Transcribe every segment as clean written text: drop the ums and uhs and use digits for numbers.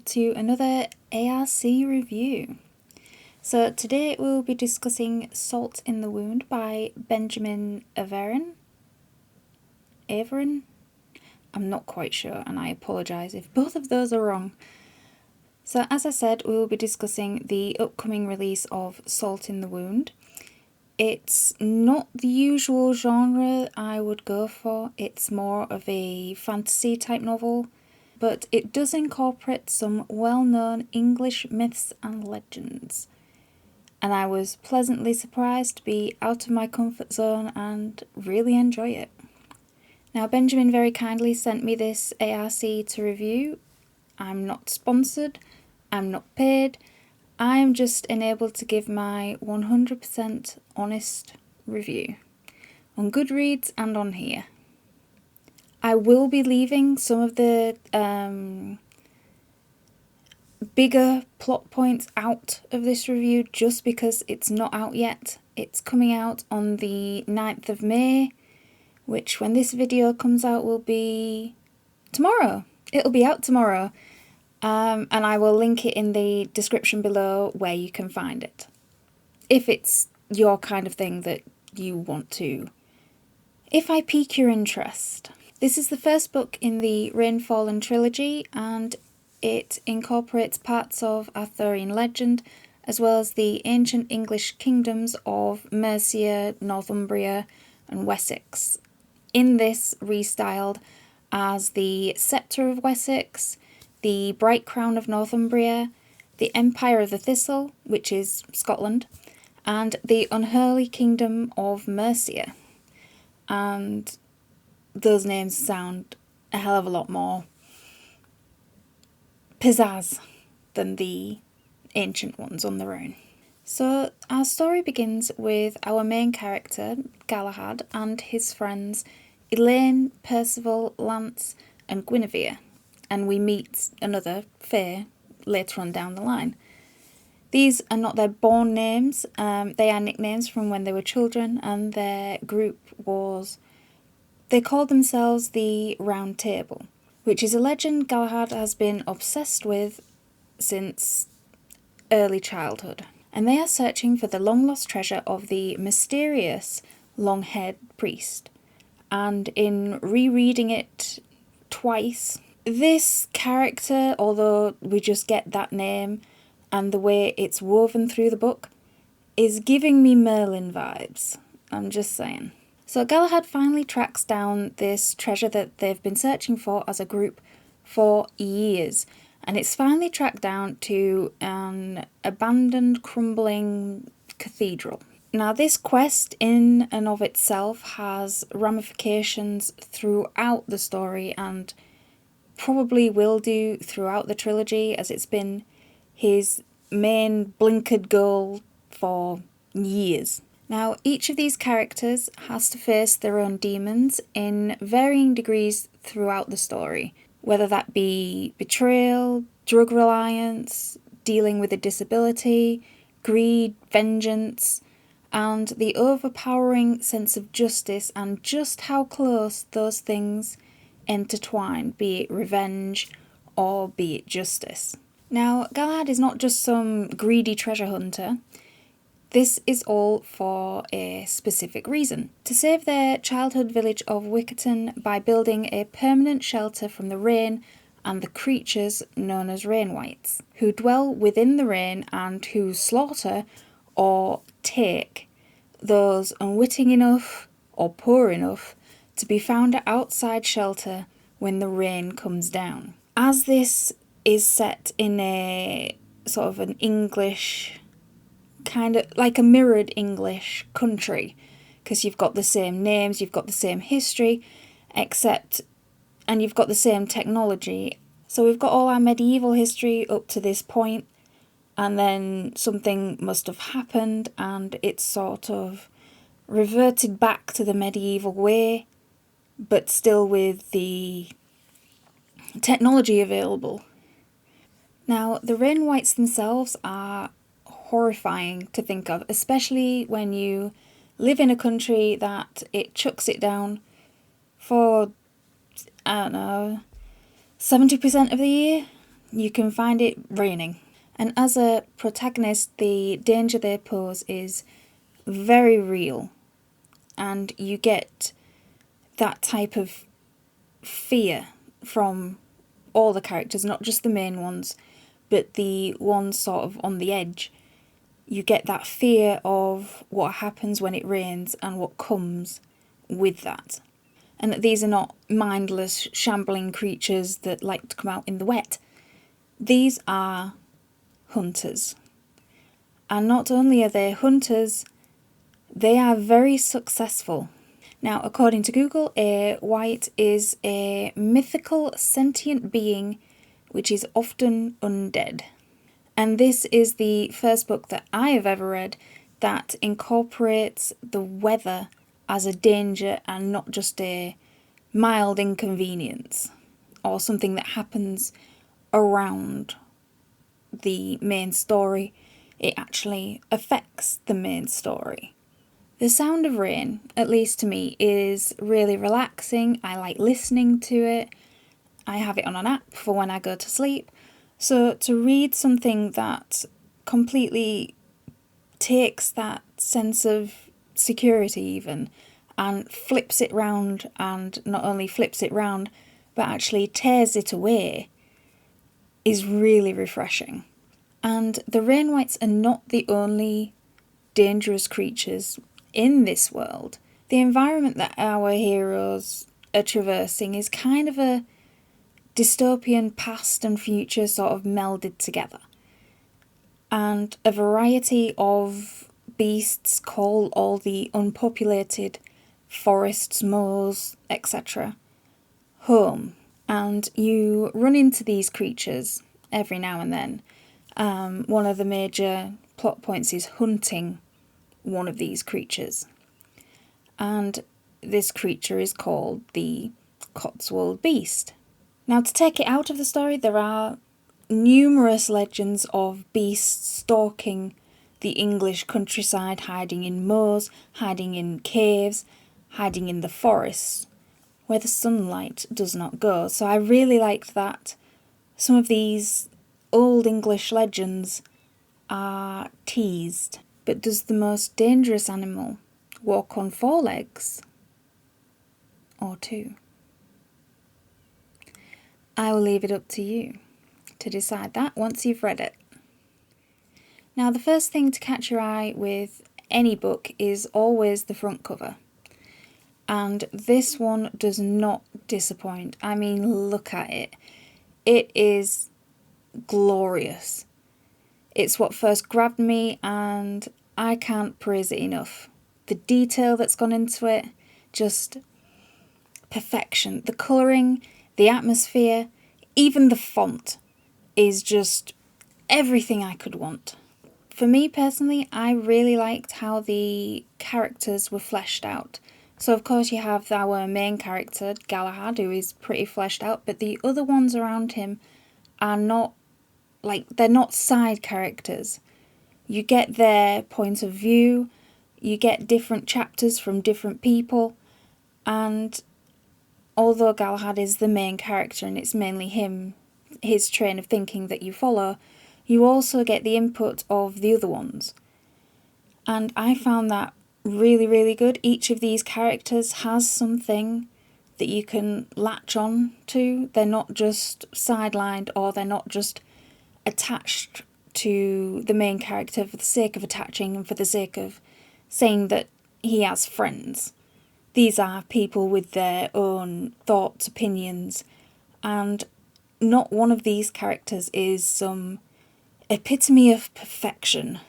to another ARC review. So today we'll be discussing Salt in the Wound by Benjamin Aeveryn. I'm not quite sure, and I apologise if both of those are wrong. So as I said, we will be discussing the upcoming release of Salt in the Wound. It's not the usual genre I would go for, it's more of a fantasy type novel, but it does incorporate some well-known English myths and legends. And I was pleasantly surprised to be out of my comfort zone and really enjoy it. Now, Benjamin very kindly sent me this ARC to review. I'm not sponsored, I'm not paid, I'm just enabled to give my 100% honest review on Goodreads and on here. I will be leaving some of the bigger plot points out of this review just because it's not out yet. It's coming out on the 9th of May, which when this video comes out will be tomorrow. It'll be out tomorrow. And I will link it in the description below where you can find it, if it's your kind of thing that you want to. If I pique your interest. This is the first book in the Rainfallen trilogy, and it incorporates parts of Arthurian legend, as well as the ancient English kingdoms of Mercia, Northumbria and Wessex. In this, restyled as the Sceptre of Wessex, the Bright Crown of Northumbria, the Empire of the Thistle, which is Scotland, and the Unholy Kingdom of Mercia. And those names sound a hell of a lot more pizzazz than the ancient ones on their own. So our story begins with our main character, Galahad, and his friends Elaine, Percival, Lance and Guinevere. And we meet another Fair later on down the line. These are not their born names, they are nicknames from when they were children, and their group was, they called themselves the Round Table, which is a legend Galahad has been obsessed with since early childhood. And they are searching for the long-lost treasure of the mysterious long-haired priest. And in rereading it twice, this character, although we just get that name and the way it's woven through the book, is giving me Merlin vibes. I'm just saying. So Galahad finally tracks down this treasure that they've been searching for as a group for years. And it's finally tracked down to an abandoned, crumbling cathedral. Now, this quest in and of itself has ramifications throughout the story and probably will do throughout the trilogy, as it's been his main blinkered goal for years. Now, each of these characters has to face their own demons in varying degrees throughout the story, whether that be betrayal, drug reliance, dealing with a disability, greed, vengeance, and the overpowering sense of justice and just how close those things intertwine, be it revenge or be it justice. Now, Galahad is not just some greedy treasure hunter. This is all for a specific reason. To save their childhood village of Wickerton by building a permanent shelter from the rain and the creatures known as rainwights, who dwell within the rain and who slaughter or take those unwitting enough or poor enough to be found outside shelter when the rain comes down. As this is set in a sort of an English, kind of like a mirrored English country, because you've got the same names, you've got the same history, and you've got the same technology. So we've got all our medieval history up to this point, and then something must have happened and it's sort of reverted back to the medieval way, but still with the technology available. Now, the rainwights themselves are horrifying to think of, especially when you live in a country that it chucks it down for, I don't know, 70% of the year, you can find it raining. And as a protagonist, the danger they pose is very real, and you get that type of fear from all the characters, not just the main ones, but the ones sort of on the edge. You get that fear of what happens when it rains and what comes with that. And that these are not mindless, shambling creatures that like to come out in the wet. These are hunters. And not only are they hunters, they are very successful. Now, according to Google, a wight is a mythical sentient being which is often undead. And this is the first book that I have ever read that incorporates the weather as a danger and not just a mild inconvenience or something that happens around the main story. It actually affects the main story. The sound of rain, at least to me, is really relaxing. I like listening to it. I have it on an app for when I go to sleep. So to read something that completely takes that sense of security even and flips it round, and not only flips it round but actually tears it away, is really refreshing. And the rain wights are not the only dangerous creatures in this world. The environment that our heroes are traversing is kind of a dystopian past and future sort of melded together. And a variety of beasts call all the unpopulated forests, moors, etc. home. And you run into these creatures every now and then. One of the major plot points is hunting one of these creatures. And this creature is called the Cotswold Beast. Now, to take it out of the story, there are numerous legends of beasts stalking the English countryside, hiding in moors, hiding in caves, hiding in the forests, where the sunlight does not go. So I really liked that some of these old English legends are teased. But does the most dangerous animal walk on 4 legs or 2? I will leave it up to you to decide that once you've read it. Now, the first thing to catch your eye with any book is always the front cover. And this one does not disappoint. I mean, look at it. It is glorious. It's what first grabbed me, and I can't praise it enough. The detail that's gone into it, just perfection. The colouring, the atmosphere, even the font is just everything I could want. For me personally, I really liked how the characters were fleshed out. So of course you have our main character, Galahad, who is pretty fleshed out, but the other ones around him are not, they're not side characters. You get their point of view, you get different chapters from different people, and although Galahad is the main character and it's mainly him, his train of thinking that you follow, you also get the input of the other ones. And I found that really, really good. Each of these characters has something that you can latch on to. They're not just sidelined, or they're not just attached to the main character for the sake of attaching and for the sake of saying that he has friends. These are people with their own thoughts, opinions, and not one of these characters is some epitome of perfection.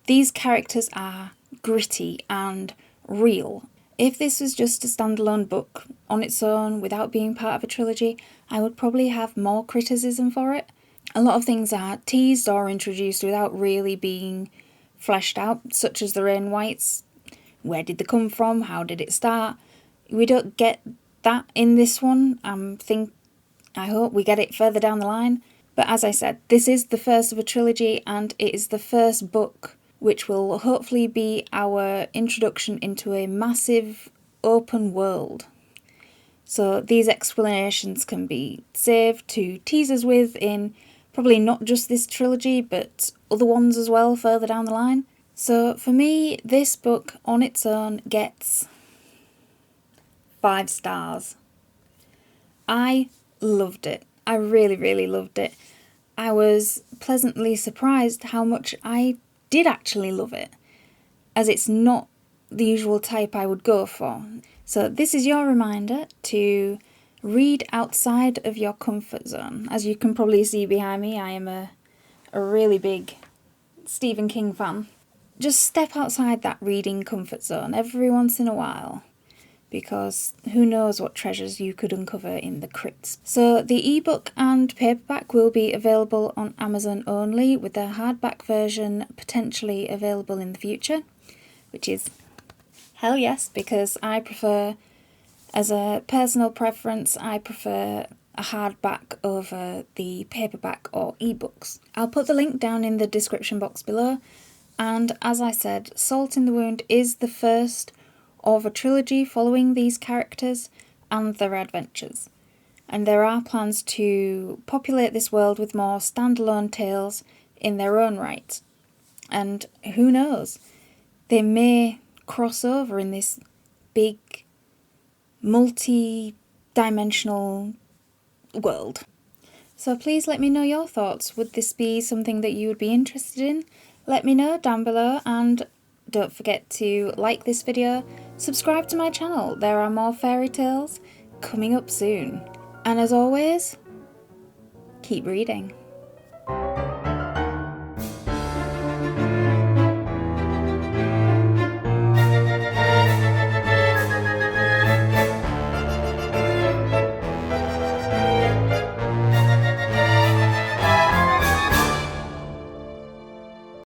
These characters are gritty and real. If this was just a standalone book on its own without being part of a trilogy, I would probably have more criticism for it. A lot of things are teased or introduced without really being fleshed out, such as the rain wights. Where did they come from? How did it start? We don't get that in this one. I hope we get it further down the line. But as I said, this is the first of a trilogy, and it is the first book which will hopefully be our introduction into a massive open world. So these explanations can be saved to tease us with in probably not just this trilogy, but other ones as well further down the line. So for me, this book on its own gets 5 stars. I loved it. I really, really loved it. I was pleasantly surprised how much I did actually love it, as it's not the usual type I would go for. So this is your reminder to read outside of your comfort zone. As you can probably see behind me, I am a really big Stephen King fan. Just step outside that reading comfort zone every once in a while, because who knows what treasures you could uncover in the crypts. So the ebook and paperback will be available on Amazon only, with the hardback version potentially available in the future, which is hell yes, because I prefer, as a personal preference, I prefer a hardback over the paperback or ebooks. I'll put the link down in the description box below, and as I said, Salt in the Wound is the first of a trilogy following these characters and their adventures, and there are plans to populate this world with more standalone tales in their own right. And who knows, they may cross over in this big multi-dimensional world. So please let me know your thoughts. Would this be something that you would be interested in? Let me know down below, and don't forget to like this video, subscribe to my channel, there are more fairy tales coming up soon. And as always, keep reading.